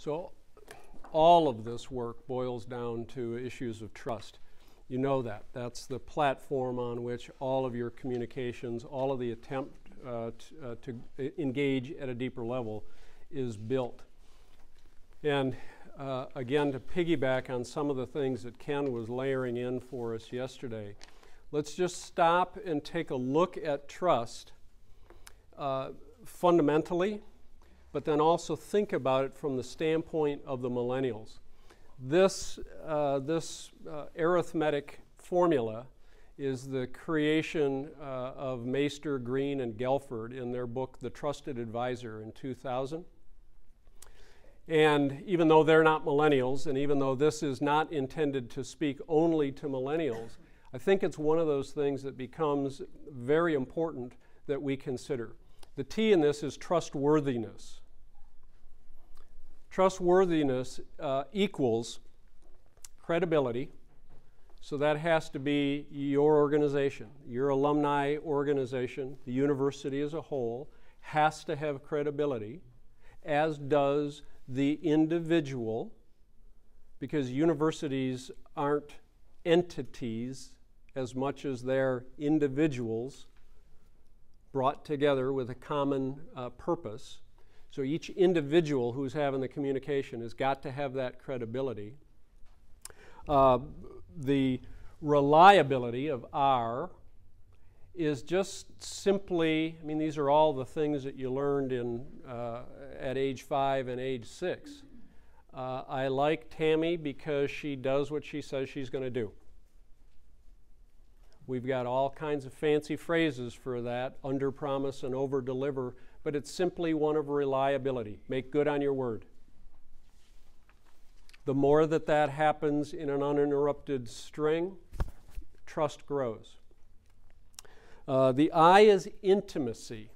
So all of this work boils down to issues of trust. You know that. That's the platform on which all of your communications, all of the attempt to engage at a deeper level is built. And again, to piggyback on some of the things that Ken was layering in for us yesterday, let's just stop and take a look at trust fundamentally, but then also think about it from the standpoint of the millennials. This arithmetic formula is the creation of Meister, Green, and Gelford in their book, The Trusted Advisor, in 2000. And even though they're not millennials, and even though this is not intended to speak only to millennials, I think it's one of those things that becomes very important that we consider. The T in this is trustworthiness. Trustworthiness equals credibility, so that has to be your organization. Your alumni organization, the university as a whole, has to have credibility, as does the individual, because universities aren't entities as much as they're individuals brought together with a common purpose. So each individual who's having the communication has got to have that credibility. The reliability of R is just simply, I mean, these are all the things that you learned at age 5 and age 6. I like Tammy because she does what she says she's going to do. We've got all kinds of fancy phrases for that, under promise and over deliver, but it's simply one of reliability. Make good on your word. The more that that happens in an uninterrupted string, trust grows. The I is intimacy.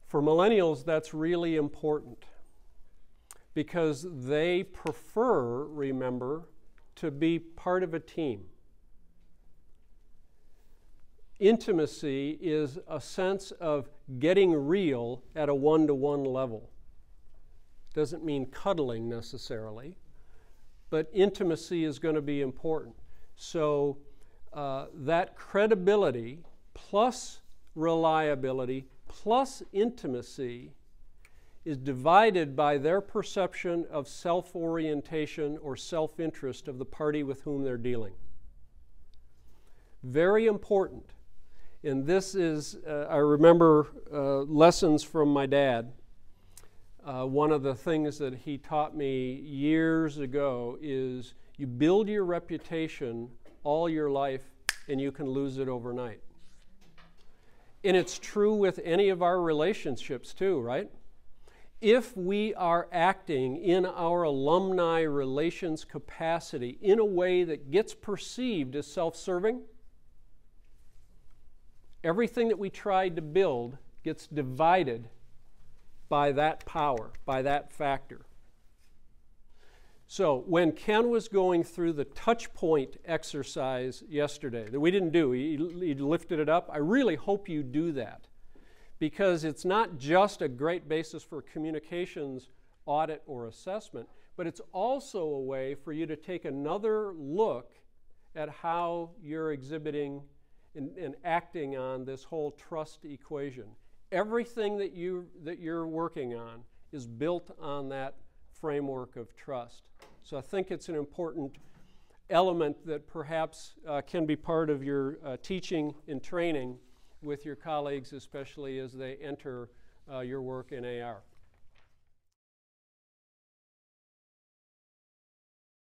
For millennials, that's really important because they prefer, remember, to be part of a team. Intimacy is a sense of getting real at a one-to-one level. Doesn't mean cuddling necessarily, but intimacy is going to be important. So that credibility plus reliability plus intimacy is divided by their perception of self-orientation or self-interest of the party with whom they're dealing. Very important. And this is, I remember lessons from my dad. One of the things that he taught me years ago is you build your reputation all your life and you can lose it overnight. And it's true with any of our relationships too, right? If we are acting in our alumni relations capacity in a way that gets perceived as self-serving, everything that we tried to build gets divided by that power, by that factor. So when Ken was going through the touch point exercise yesterday, that we didn't do, he lifted it up, I really hope you do that, because it's not just a great basis for communications audit or assessment, but it's also a way for you to take another look at how you're exhibiting and acting on this whole trust equation. Everything that you're working on is built on that framework of trust. So I think it's an important element that perhaps can be part of your teaching and training with your colleagues, especially as they enter your work in AR.